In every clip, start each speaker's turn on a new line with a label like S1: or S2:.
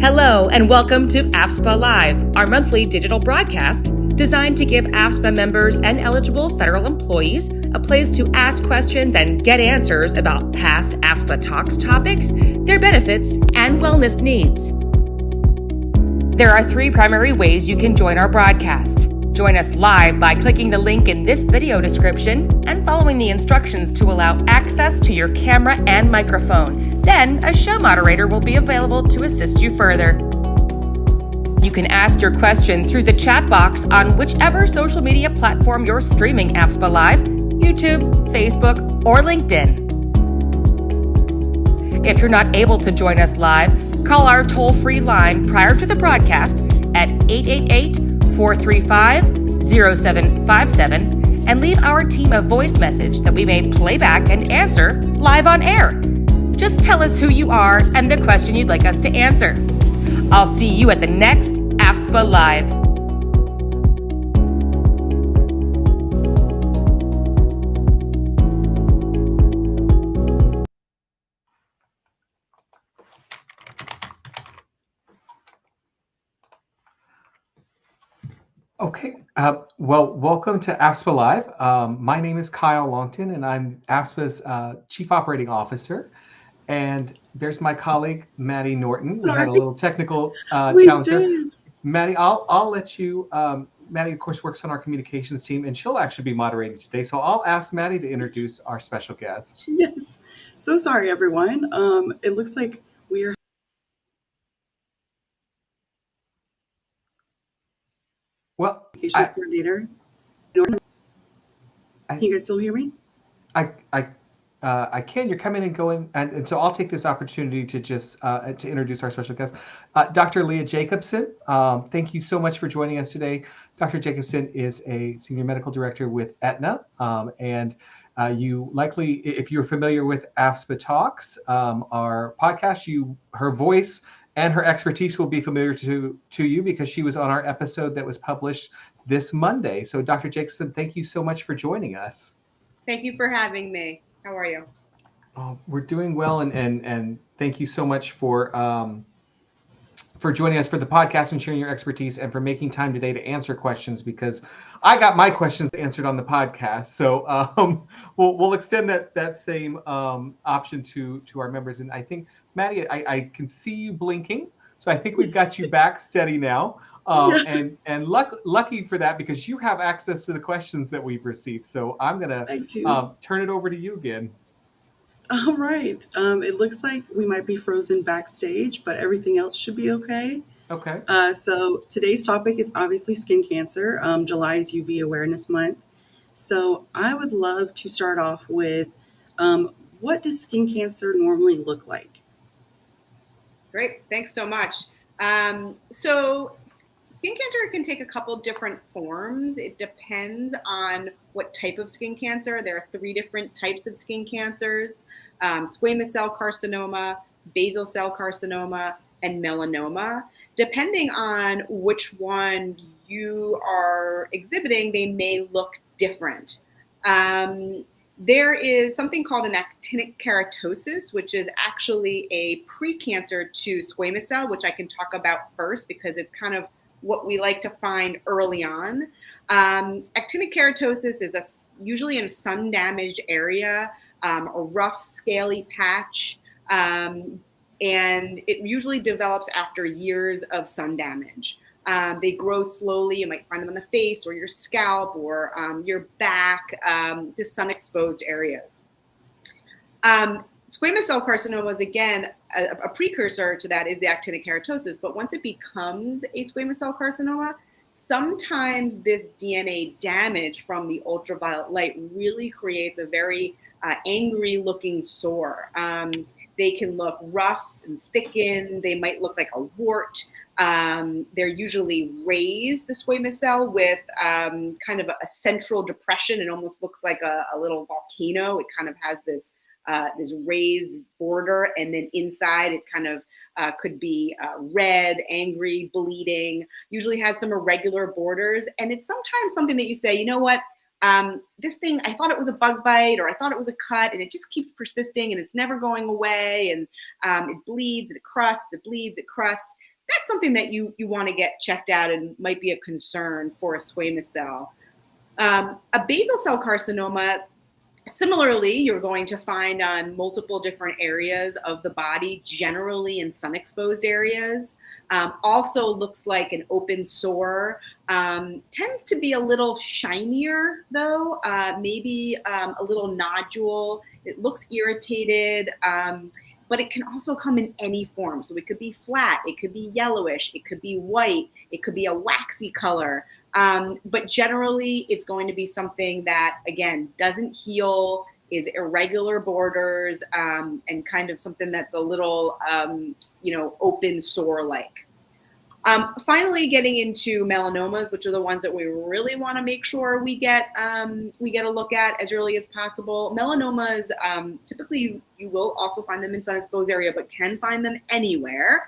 S1: Hello, and welcome to AFSPA Live, our monthly digital broadcast designed to give AFSPA members and eligible federal employees a place to ask questions and get answers about past AFSPA Talks topics, their benefits, and wellness needs. There are three primary ways you can join our broadcast. Join us live by clicking the link in this video description and following the instructions to allow access to your camera and microphone. Then, a show moderator will be available to assist you further. You can ask your question through the chat box on whichever social media platform you're streaming AFSPA Live, YouTube, Facebook, or LinkedIn. If you're not able to join us live, call our toll-free line prior to the broadcast at 888-435-0757 and leave our team a voice message that we may play back and answer live on air. Just tell us who you are and the question you'd like us to answer. I'll see you at the next AFSPA Live.
S2: Okay, well, welcome to AFSPA Live. My name is Kyle Longton, and I'm AFSPA's Chief Operating Officer. And there's my colleague, Maddie Norton.
S3: Sorry.
S2: We had a little technical challenge there. Maddie, I'll let you, Maddie, of course, works on our communications team, and she'll actually be moderating today. So I'll ask Maddie to introduce our special guest.
S3: Yes. So sorry, everyone. It looks like we are communications coordinator. Can you guys still hear me?
S2: I can. You're coming and going, and so I'll take this opportunity to just to introduce our special guest, Dr. Leah Jacobson. Thank you so much for joining us today. Dr. Jacobson is a senior medical director with Aetna, and you likely, if you're familiar with AFSPA Talks, our podcast, her voice and her expertise will be familiar to you because she was on our episode that was published this Monday. So, Dr. Jacobson, thank you so much for joining us.
S4: Thank you for having me. How are you?
S2: We're doing well, and thank you so much for joining us for the podcast and sharing your expertise and for making time today to answer questions, because I got my questions answered on the podcast. So we'll extend that same option to our members. And I think, Maddie, I can see you blinking, so I think we've got you back steady now. And lucky for that, because you have access to the questions that we've received. So I'm gonna turn it over to you again.
S3: All right. It looks like we might be frozen backstage, but everything else should be okay.
S2: Okay.
S3: So today's topic is obviously skin cancer. July is UV Awareness Month. So I would love to start off with what does skin cancer normally look like?
S4: Great. Thanks so much. So skin cancer can take a couple different forms. It depends on what type of skin cancer. There are three different types of skin cancers: squamous cell carcinoma, basal cell carcinoma, and melanoma. Depending on which one you are exhibiting, they may look different. There is something called an actinic keratosis, which is actually a precancer to squamous cell, which I can talk about first because it's kind of what we like to find early on. Actinic keratosis is usually in a sun-damaged area, a rough, scaly patch, and it usually develops after years of sun damage. They grow slowly. You might find them on the face or your scalp or your back, just sun-exposed areas. Squamous cell carcinoma is, again, a precursor to that is the actinic keratosis. But once it becomes a squamous cell carcinoma, sometimes this DNA damage from the ultraviolet light really creates a very angry-looking sore. They can look rough and thickened. They might look like a wart. They're usually raised, the squamous cell, with kind of a central depression. It almost looks like a little volcano. It kind of has this raised border, and then inside it kind of could be red, angry, bleeding, usually has some irregular borders. And it's sometimes something that you say, you know what, this thing, I thought it was a bug bite or I thought it was a cut, and it just keeps persisting and it's never going away. And it bleeds, it crusts, it bleeds, it crusts. that's something that you want to get checked out and might be a concern for a squamous cell. A basal cell carcinoma, similarly, you're going to find on multiple different areas of the body, generally in sun-exposed areas. Also looks like an open sore. Tends to be a little shinier, though, maybe a little nodule. It looks irritated, but it can also come in any form. So it could be flat, it could be yellowish, it could be white, it could be a waxy color. But generally, it's going to be something that, again, doesn't heal, is irregular borders, and kind of something that's a little, open sore-like. Finally, getting into melanomas, which are the ones that we really want to make sure we get a look at as early as possible. Melanomas, typically you will also find them in sun-exposed area, but can find them anywhere.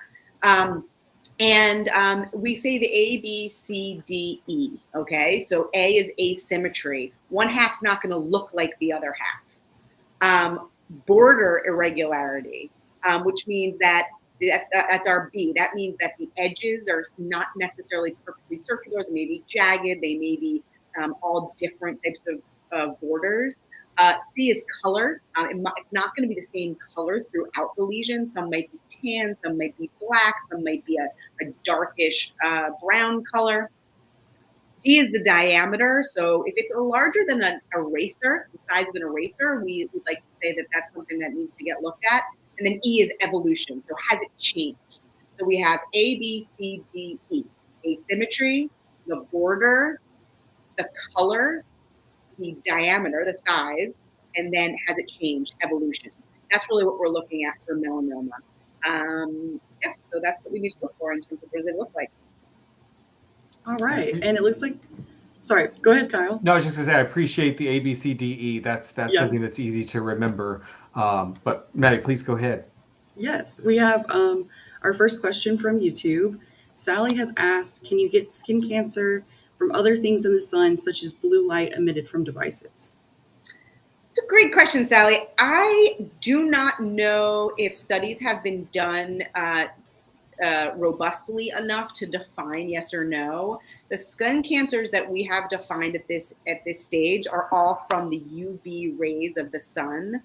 S4: And we say the A, B, C, D, E, okay? So A is asymmetry. One half's not gonna look like the other half. Border irregularity, which means that that's our B. That means that the edges are not necessarily perfectly circular. They may be jagged. They may be all different types of borders. C is color. It's not going to be the same color throughout the lesion. Some might be tan, some might be black, some might be a darkish brown color. D is the diameter. So if it's larger than an eraser, the size of an eraser, we would like to say that that's something that needs to get looked at. And then E is evolution. So has it changed? So we have A, B, C, D, E. Asymmetry, the border, the color, the diameter, the size, and then has it changed? Evolution. That's really what we're looking at for melanoma. So that's what we need to look for in terms of what does it look like.
S3: All right. And it looks like, sorry, go ahead, Kyle.
S2: No, I was just going to say, I appreciate the A, B, C, D, E. That's something that's easy to remember. But Maddie, please go ahead.
S3: Yes, we have our first question from YouTube. Sally has asked, can you get skin cancer from other things in the sun, such as blue light emitted from devices?
S4: It's a great question, Sally. I do not know if studies have been done robustly enough to define yes or no. The skin cancers that we have defined at this stage are all from the UV rays of the sun.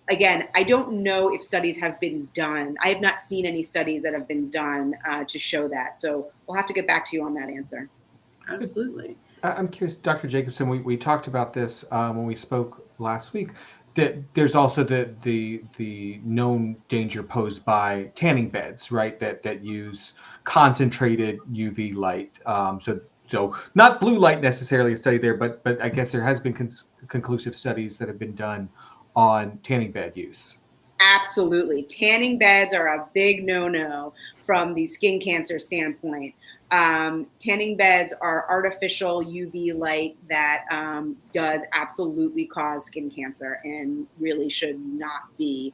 S4: Again, I don't know if studies have been done. I have not seen any studies that have been done to show that. So we'll have to get back to you on that answer.
S3: Absolutely.
S2: I'm curious, Dr. Jacobson, we talked about this when we spoke last week, that there's also the known danger posed by tanning beds, right? That use concentrated UV light. So not blue light necessarily a study there, but I guess there has been conclusive studies that have been done on tanning bed use.
S4: Absolutely. Tanning beds are a big no-no from the skin cancer standpoint. Tanning beds are artificial UV light that does absolutely cause skin cancer and really should not be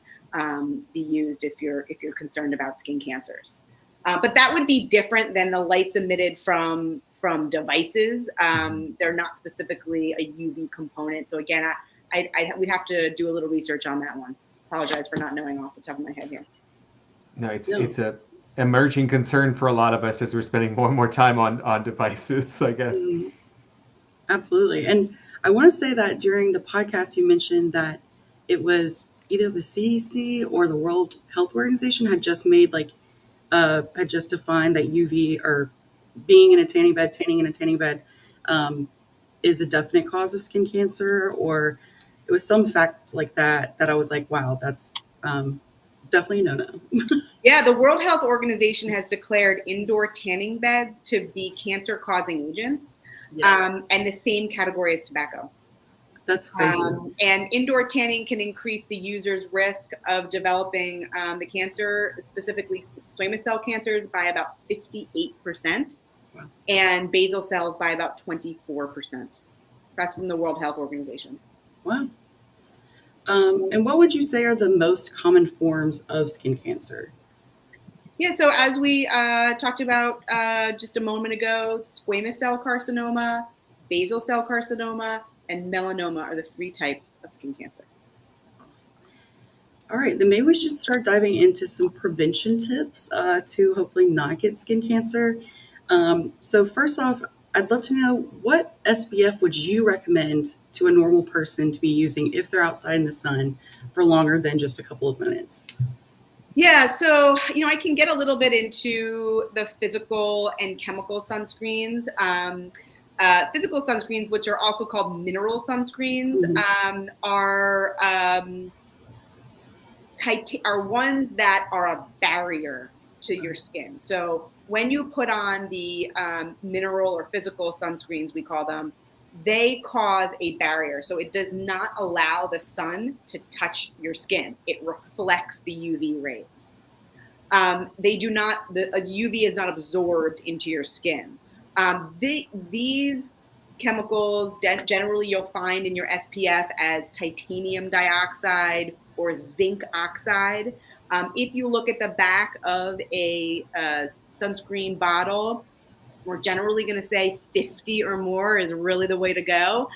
S4: used if you're concerned about skin cancers. But that would be different than the lights emitted from devices. They're not specifically a UV component. So again, we'd have to do a little research on that one. Apologize for not knowing off the top of my head here.
S2: No, it's a emerging concern for a lot of us as we're spending more and more time on devices, I guess.
S3: Absolutely. And I want to say that during the podcast, you mentioned that it was either the CDC or the World Health Organization had just made had just defined that UV or being in a tanning bed is a definite cause of skin cancer, or it was some fact like that I was like, wow, that's definitely a no-no.
S4: Yeah, the World Health Organization has declared indoor tanning beds to be cancer-causing agents,
S3: Yes.
S4: and the same category as tobacco.
S3: That's crazy.
S4: And indoor tanning can increase the user's risk of developing the cancer, specifically squamous cell cancers, by about 58%,
S3: Wow.
S4: and basal cells by about 24%. That's from the World Health Organization.
S3: Wow. And what would you say are the most common forms of skin cancer?
S4: Yeah, so as we talked about just a moment ago, squamous cell carcinoma, basal cell carcinoma, and melanoma are the three types of skin cancer.
S3: All right, then maybe we should start diving into some prevention tips to hopefully not get skin cancer. So first off, I'd love to know, what SPF would you recommend to a normal person to be using if they're outside in the sun for longer than just a couple of minutes?
S4: Yeah, so I can get a little bit into the physical and chemical sunscreens. Physical sunscreens, which are also called mineral sunscreens,
S3: Mhm.
S4: are ones that are a barrier to your skin. So when you put on the mineral or physical sunscreens, we call them, they cause a barrier. So it does not allow the sun to touch your skin. It reflects the UV rays. They do not, the UV is not absorbed into your skin. These chemicals, generally you'll find in your SPF as titanium dioxide or zinc oxide. If you look at the back of a sunscreen bottle, we're generally going to say 50 or more is really the way to go.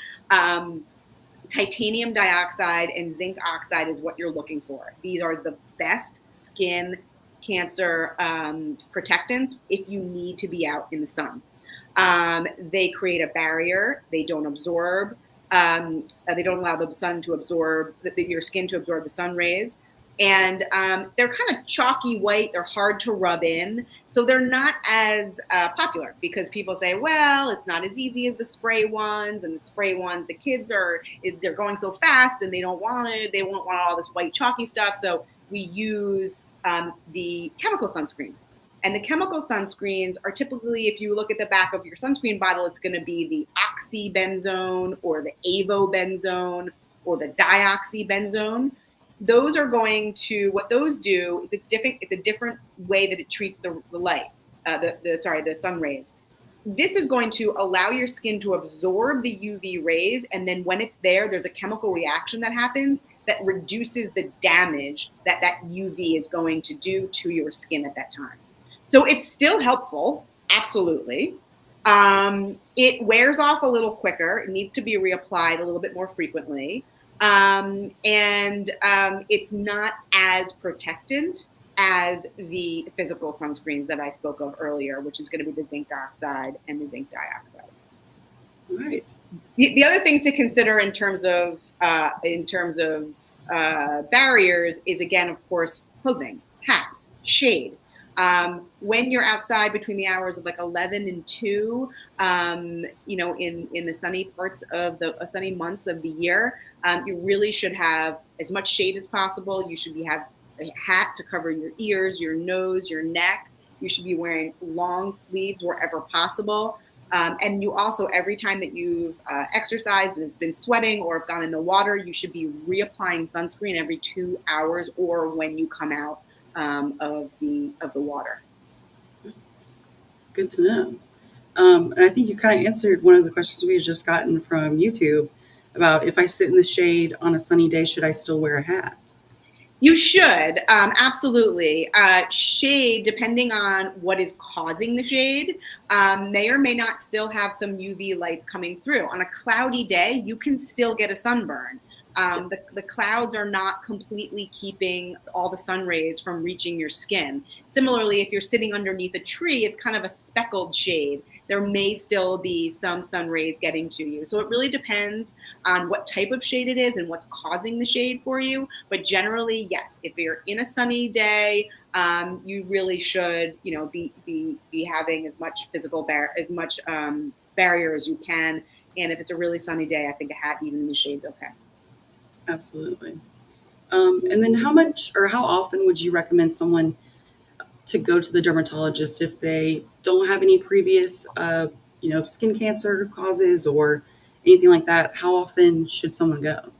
S4: Titanium dioxide and zinc oxide is what you're looking for. These are the best skin cancer protectants if you need to be out in the sun. They create a barrier. They don't absorb. They don't allow the sun to absorb, your skin to absorb the sun rays. And they're kind of chalky white. They're hard to rub in. So they're not as popular because people say, well, it's not as easy as the spray ones. And the spray ones, the kids they're going so fast and they don't want it. They won't want all this white chalky stuff. So we use the chemical sunscreens. And the chemical sunscreens are typically, if you look at the back of your sunscreen bottle, it's going to be the oxybenzone or the avobenzone or the dioxybenzone. Those are going to, what those do, it's a different way that it treats the lights, the sun rays. This is going to allow your skin to absorb the UV rays, and then when it's there, there's a chemical reaction that happens that reduces the damage that UV is going to do to your skin at that time. So it's still helpful, absolutely. It wears off a little quicker. It needs to be reapplied a little bit more frequently. It's not as protectant as the physical sunscreens that I spoke of earlier, which is going to be the zinc oxide and the zinc dioxide.
S3: All right.
S4: The other things to consider in terms of barriers is, again, of course, clothing, hats, shade. When you're outside between the hours of like 11 and 2, in the sunny parts of the sunny months of the year, you really should have as much shade as possible. You should have a hat to cover your ears, your nose, your neck. You should be wearing long sleeves wherever possible. And you also, every time that you've exercised and it's been sweating or have gone in the water, you should be reapplying sunscreen every 2 hours or when you come out of the water.
S3: Good to know. And I think you kind of answered one of the questions we had just gotten from YouTube about, if I sit in the shade on a sunny day, should I still wear a hat?
S4: You should, absolutely. Shade, depending on what is causing the shade, may or may not still have some UV lights coming through. On a cloudy day, you can still get a sunburn. The clouds are not completely keeping all the sun rays from reaching your skin. Similarly, if you're sitting underneath a tree, it's kind of a speckled shade. There may still be some sun rays getting to you. So it really depends on what type of shade it is and what's causing the shade for you. But generally, yes, if you're in a sunny day, you really should, be having as much physical barrier as you can. And if it's a really sunny day, I think a hat, even in the shade's okay.
S3: Absolutely. And then how much or how often would you recommend someone to go to the dermatologist if they don't have any previous, skin cancer causes or anything like that? How often should someone go?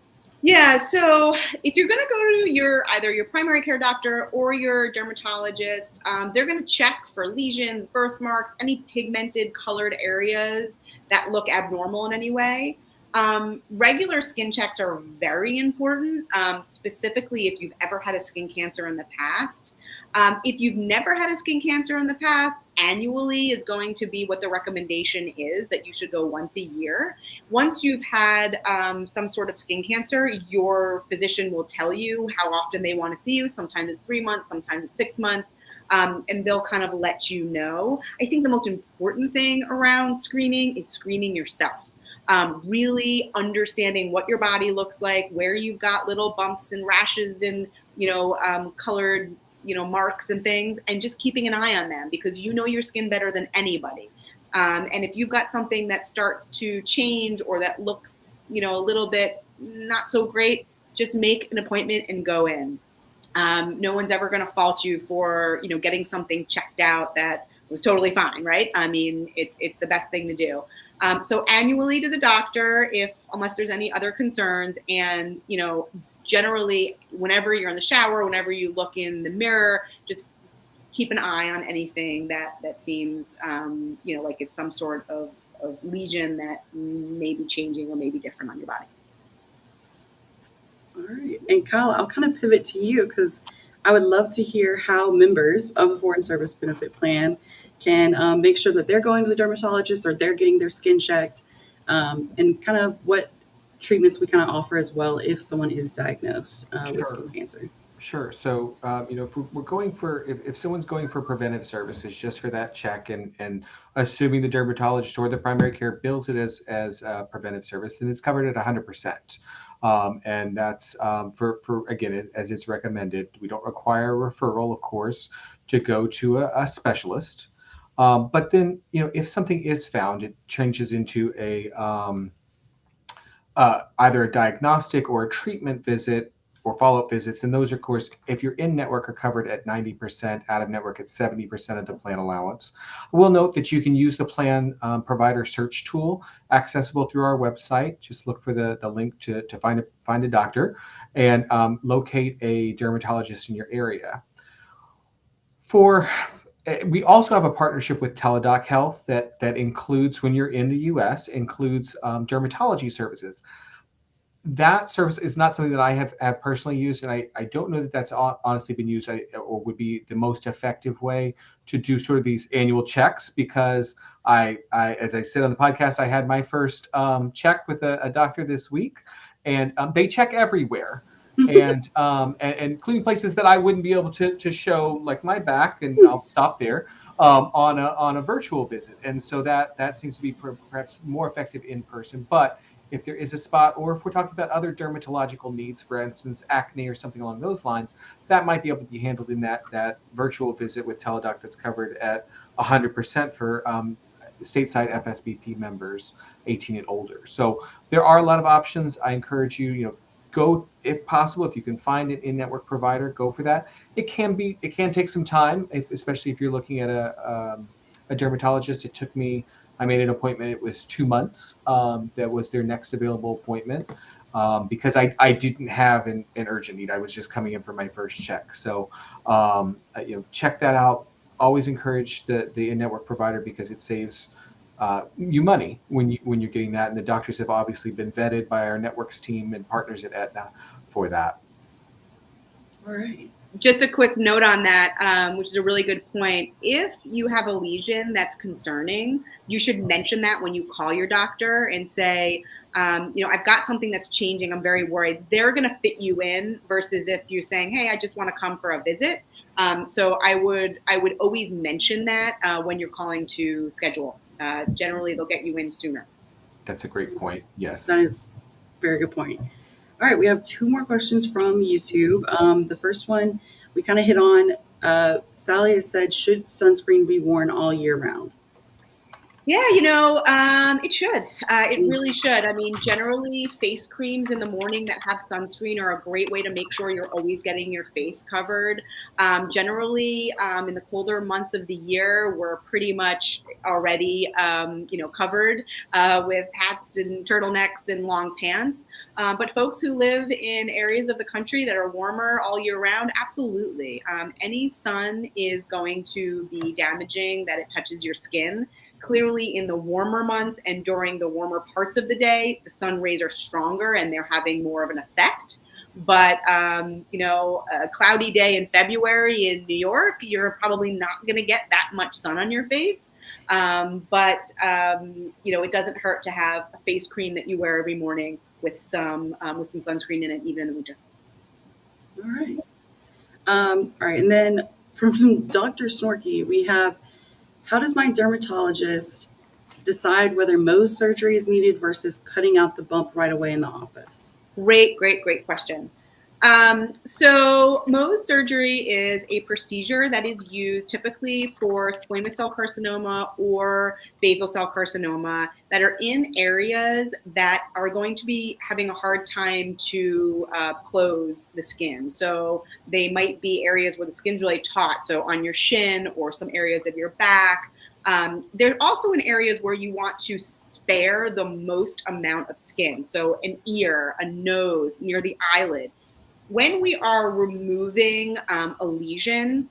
S4: Yeah, so if you're going to go to either your primary care doctor or your dermatologist, they're going to check for lesions, birthmarks, any pigmented colored areas that look abnormal in any way. Regular skin checks are very important, specifically if you've ever had a skin cancer in the past. If you've never had a skin cancer in the past, annually is going to be what the recommendation is, that you should go once a year. Once you've had some sort of skin cancer, your physician will tell you how often they want to see you. Sometimes it's 3 months, sometimes it's 6 months. And they'll kind of let you know. I think the most important thing around screening is screening yourself. Really understanding what your body looks like, where you've got little bumps and rashes and, colored, marks and things, and just keeping an eye on them, because you know your skin better than anybody. And if you've got something that starts to change or that looks, a little bit not so great, just make an appointment and go in. No one's ever going to fault you for, getting something checked out that was totally fine, right? I mean, it's the best thing to do. So annually to the doctor, unless there's any other concerns, and, generally whenever you're in the shower, whenever you look in the mirror, just keep an eye on anything that seems, like it's some sort of lesion that may be changing or may be different on your body.
S3: All right. And Kyle, I'll kind of pivot to you, because I would love to hear how members of a Foreign Service Benefit Plan can make sure that they're going to the dermatologist or they're getting their skin checked, and kind of what treatments we kind of offer as well if someone is diagnosed with skin cancer.
S2: Sure. So, if we're going for, if someone's going for preventive services just for that check, and assuming the dermatologist or the primary care bills it as preventive service, then it's covered at 100%. And that's for again, as it's recommended. We don't require a referral, of course, to go to a specialist. But then, if something is found, it changes into either a diagnostic or a treatment visit or follow-up visits. And those, of course, if you're in network, are covered at 90%, out of network at 70% of the plan allowance. We'll note that you can use the plan provider search tool accessible through our website. Just look for the link to find a doctor and locate a dermatologist in your area. We also have a partnership with Teladoc Health that includes, when you're in the U.S., includes dermatology services. That service is not something that I have personally used, and I don't know that that's honestly been used or would be the most effective way to do sort of these annual checks, because I as I said on the podcast, I had my first check with a doctor this week, and they check everywhere. And including places that I wouldn't be able to show, like my back, and I'll stop there, on a virtual visit. And so that seems to be perhaps more effective in person. But if there is a spot, or if we're talking about other dermatological needs, for instance, acne or something along those lines, that might be able to be handled in that virtual visit with Teladoc that's covered at 100% for stateside FSBP members 18 and older. So there are a lot of options. I encourage you, go, if possible, if you can find an in-network provider, go for that. It can take some time, especially if you're looking at a dermatologist. I made an appointment. It was 2 months. That was their next available appointment, because I didn't have an urgent need. I was just coming in for my first check. So, check that out. Always encourage the in-network provider, because it saves you money when you're getting that. And the doctors have obviously been vetted by our networks team and partners at Aetna for that.
S3: All right.
S4: Just a quick note on that, which is a really good point. If you have a lesion that's concerning, you should mention that when you call your doctor and say, I've got something that's changing. I'm very worried. They're going to fit you in, versus if you're saying, hey, I just want to come for a visit. So I would always mention that when you're calling to schedule. Generally, they'll get you in sooner.
S2: That's a great point. Yes.
S3: That is a very good point. All right, we have 2 more questions from YouTube. The first one we kind of hit on. Sally has said, should sunscreen be worn all year round?
S4: Yeah, it should. It really should. I mean, generally, face creams in the morning that have sunscreen are a great way to make sure you're always getting your face covered. Generally, in the colder months of the year, we're pretty much already, covered with hats and turtlenecks and long pants. But folks who live in areas of the country that are warmer all year round, absolutely. Any sun is going to be damaging that it touches your skin. Clearly in the warmer months and during the warmer parts of the day, the sun rays are stronger and they're having more of an effect. But, a cloudy day in February in New York, you're probably not going to get that much sun on your face. It doesn't hurt to have a face cream that you wear every morning with some sunscreen in it, even in the winter.
S3: All right. All right. And then from Dr. Snorky, we have, how does my dermatologist decide whether Mohs surgery is needed versus cutting out the bump right away in the office?
S4: Great question. So Mohs surgery is a procedure that is used typically for squamous cell carcinoma or basal cell carcinoma that are in areas that are going to be having a hard time to close the skin. So they might be areas where the skin's really taut, so on your shin or some areas of your back. They're also in areas where you want to spare the most amount of skin. So an ear, a nose, near the eyelid. When we are removing a lesion,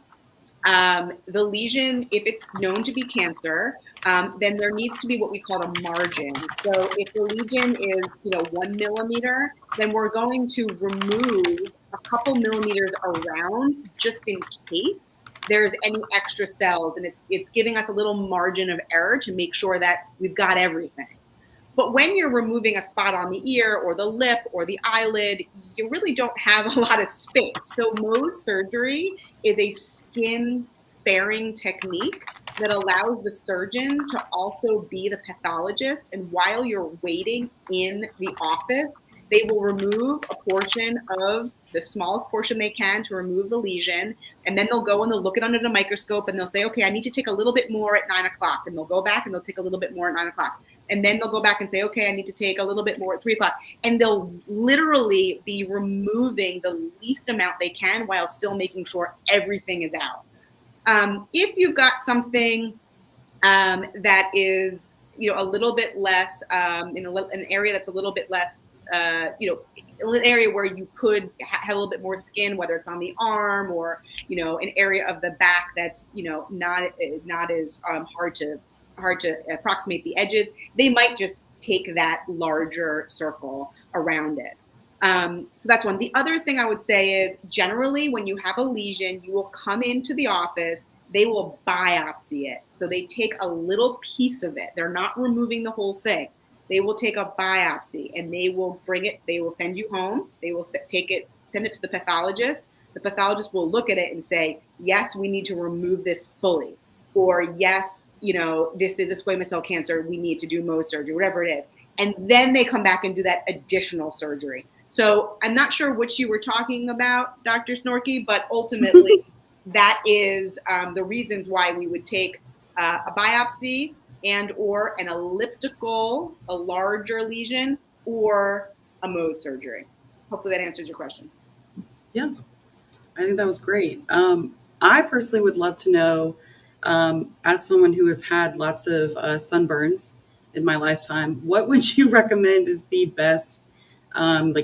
S4: the lesion, if it's known to be cancer, then there needs to be what we call a margin. So if the lesion is, 1 millimeter, then we're going to remove a couple millimeters around just in case there's any extra cells, and it's giving us a little margin of error to make sure that we've got everything. But when you're removing a spot on the ear or the lip or the eyelid, you really don't have a lot of space. So Mohs surgery is a skin sparing technique that allows the surgeon to also be the pathologist. And while you're waiting in the office, they will remove a portion of the smallest portion they can to remove the lesion. And then they'll go and they'll look it under the microscope and they'll say, okay, I need to take a little bit more at 9 o'clock. And they'll go back and they'll take a little bit more at 9 o'clock. And then they'll go back and say, okay, I need to take a little bit more at 3 o'clock. And they'll literally be removing the least amount they can while still making sure everything is out. If you've got something that is, a little bit less, in an area that's a little bit less, an area where you could have a little bit more skin, whether it's on the arm or, an area of the back that's, not as hard to approximate the edges, they might just take that larger circle around it. So that's one. The other thing I would say is generally when you have a lesion, you will come into the office, they will biopsy it. So they take a little piece of it. They're not removing the whole thing. They will take a biopsy and they will bring it, they will send you home. They will send it to the pathologist. The pathologist will look at it and say, yes, we need to remove this fully. Or yes, this is a squamous cell cancer. We need to do Mohs surgery, whatever it is. And then they come back and do that additional surgery. So I'm not sure what you were talking about, Dr. Snorky, but ultimately that is the reasons why we would take a biopsy and or an elliptical, a larger lesion, or a Mohs surgery. Hopefully that answers your question.
S3: Yeah, I think that was great. I personally would love to know, as someone who has had lots of sunburns in my lifetime, what would you recommend is the best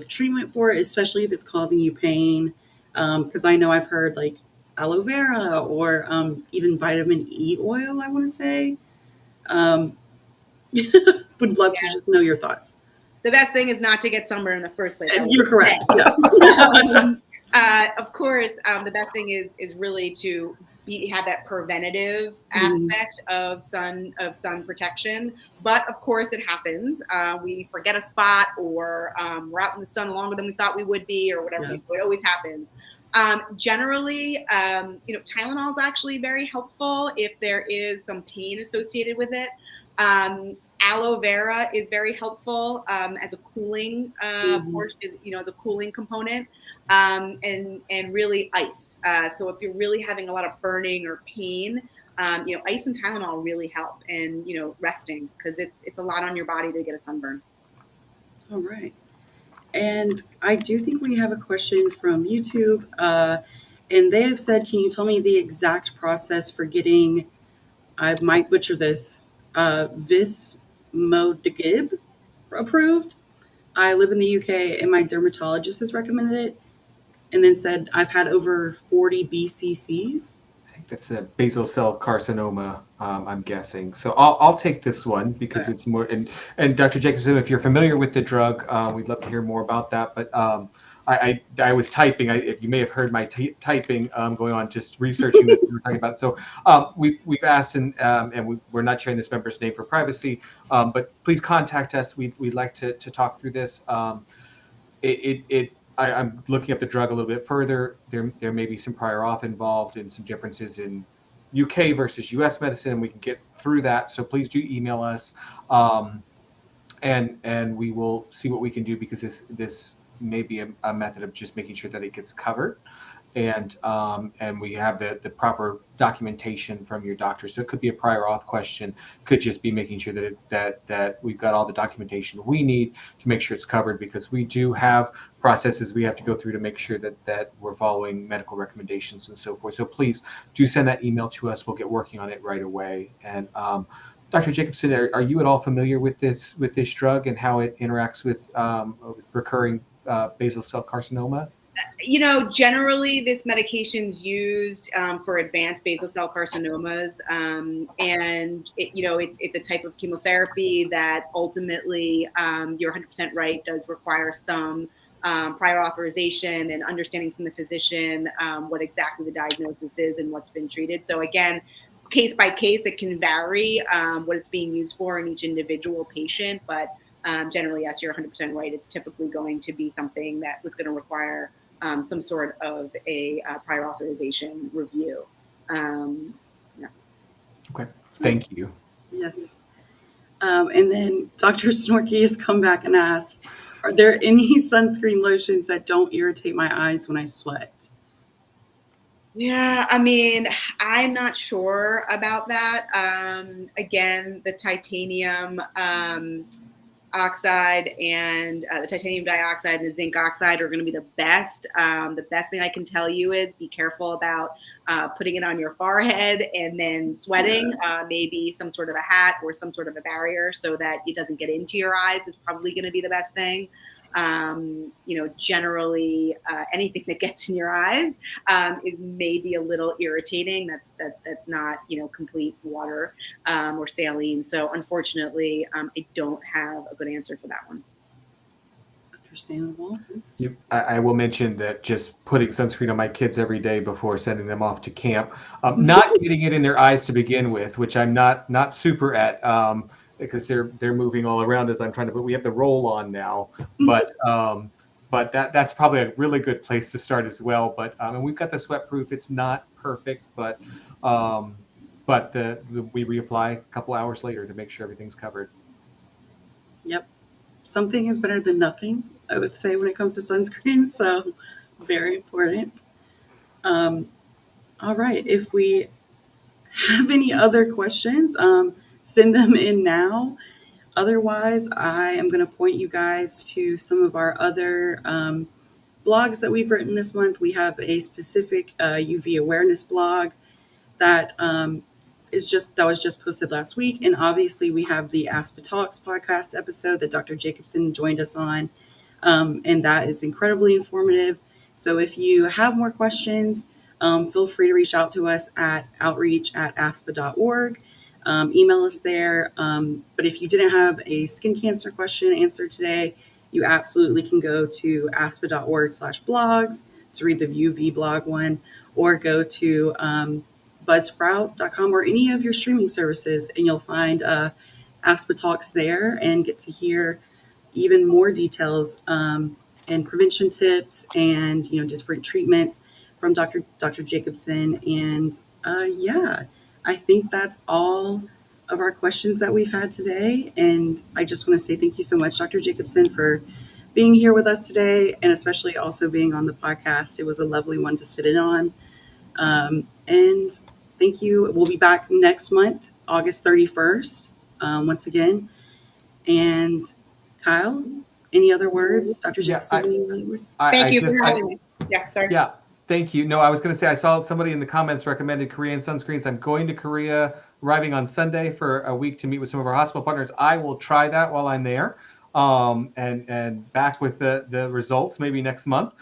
S3: treatment for it, especially if it's causing you pain? Because I know I've heard like aloe vera or even vitamin E oil, I want to say. Would love to just know your thoughts.
S4: The best thing is not to get sunburn in the first place.
S3: You're correct.
S4: Yeah. Of course, the best thing is really to have that preventative aspect of sun protection. But of course, it happens. We forget a spot, or we're out in the sun longer than we thought we would be, or whatever. Yeah. So it always happens. Generally, Tylenol is actually very helpful if there is some pain associated with it. Aloe vera is very helpful as a cooling portion, as a cooling component, and really ice. So if you're really having a lot of burning or pain, ice and Tylenol really help, and resting, because it's a lot on your body to get a sunburn.
S3: All right. And I do think we have a question from YouTube, and they have said, can you tell me the exact process for getting, I might butcher this, Vismodegib approved? I live in the UK and my dermatologist has recommended it, and then said I've had over 40 BCCs.
S2: think that's a basal cell carcinoma, I'm guessing. So I'll take this one because it's more. And Dr. Jacobson, if you're familiar with the drug, we'd love to hear more about that. But I was typing. If you may have heard my typing going on, just researching this we were talking about. So we've asked, and we're not sharing this member's name for privacy, but please contact us. We'd like to talk through this. I'm looking at the drug a little bit further. There may be some prior auth involved and some differences in UK versus US medicine, and we can get through that. So please do email us, and we will see what we can do, because this may be a method of just making sure that it gets covered, and we have the proper documentation from your doctor. So it could be a prior auth question, could just be making sure that we've got all the documentation we need to make sure it's covered, because we do have processes we have to go through to make sure that we're following medical recommendations and so forth. So please do send that email to us. We'll get working on it right away. And Dr. Jacobson, are you at all familiar with this drug and how it interacts with recurring basal cell carcinoma?
S4: Generally this medication's used for advanced basal cell carcinomas, and it's a type of chemotherapy that ultimately, you're 100% right, does require some prior authorization and understanding from the physician what exactly the diagnosis is and what's been treated. So again, case by case, it can vary what it's being used for in each individual patient, but generally, yes, you're 100% right. It's typically going to be something that was going to require some sort of a prior authorization review. Yeah.
S2: Okay, thank you.
S3: Yes. And then Dr. Snorky has come back and asked, are there any sunscreen lotions that don't irritate my eyes when I sweat?
S4: Yeah, I mean, I'm not sure about that. Again, the titanium oxide and the titanium dioxide and the zinc oxide are going to be the best. The best thing I can tell you is be careful about putting it on your forehead and then sweating. Maybe some sort of a hat or some sort of a barrier so that it doesn't get into your eyes is probably going to be the best thing. Generally anything that gets in your eyes is maybe a little irritating. That's not, complete water or saline. So unfortunately, I don't have a good answer for that one.
S3: Understandable.
S2: I will mention that just putting sunscreen on my kids every day before sending them off to camp, not getting it in their eyes to begin with, which I'm not super at, because they're moving all around as I'm trying to, but we have the roll on now, but that's probably a really good place to start as well. But and we've got the sweat proof. It's not perfect, but we reapply a couple hours later to make sure everything's covered.
S3: Yep. Something is better than nothing, I would say, when it comes to sunscreen. So very important. All right. If we have any other questions, send them in now. Otherwise, I am going to point you guys to some of our other blogs that we've written this month. We have a specific UV awareness blog that was just posted last week. And obviously we have the AFSPA Talks podcast episode that Dr. Jacobson joined us on. And that is incredibly informative. So if you have more questions, feel free to reach out to us at outreach@afspa.org. Email us there. But if you didn't have a skin cancer question answered today, you absolutely can go to afspa.org/blogs to read the UV blog one, or go to buzzsprout.com or any of your streaming services, and you'll find AFSPA Talks there and get to hear even more details and prevention tips and different treatments from Dr. Jacobson. And I think that's all of our questions that we've had today. And I just want to say thank you so much, Dr. Jacobson, for being here with us today, and especially also being on the podcast. It was a lovely one to sit in on. And thank you. We'll be back next month, August 31st, once again. And Kyle, any other words? Dr. Jacobson, any other words?
S4: Thank you for having me. Yeah, sorry.
S2: Yeah. Thank you. No, I was going to say, I saw somebody in the comments recommended Korean sunscreens. I'm going to Korea, arriving on Sunday for a week to meet with some of our hospital partners. I will try that while I'm there, and back with the results maybe next month.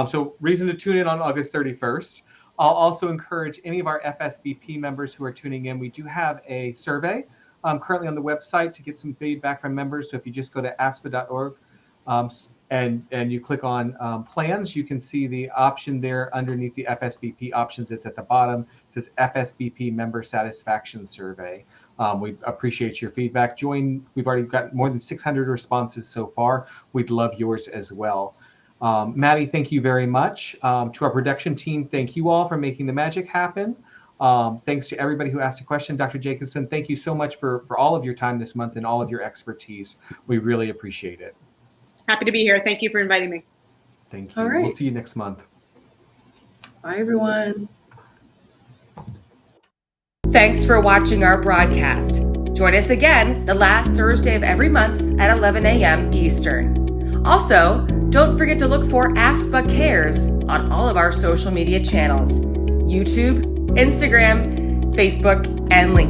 S2: So reason to tune in on August 31st. I'll also encourage any of our FSBP members who are tuning in. We do have a survey currently on the website to get some feedback from members. So if you just go to afspa.org and you click on plans, you can see the option there underneath the FSBP options. It's at the bottom. It says FSBP Member Satisfaction Survey. We appreciate your feedback. We've already got more than 600 responses so far. We'd love yours as well. Maddie, thank you very much. To our production team, thank you all for making the magic happen. Thanks to everybody who asked a question. Dr. Jacobson, thank you so much for all of your time this month and all of your expertise. We really appreciate it.
S4: Happy to be here. Thank you for inviting me.
S2: Thank you.
S3: All right.
S2: We'll see you next month.
S3: Bye, everyone.
S1: Thanks for watching our broadcast. Join us again the last Thursday of every month at 11 a.m. Eastern. Also, don't forget to look for AFSPA Cares on all of our social media channels: YouTube, Instagram, Facebook, and LinkedIn.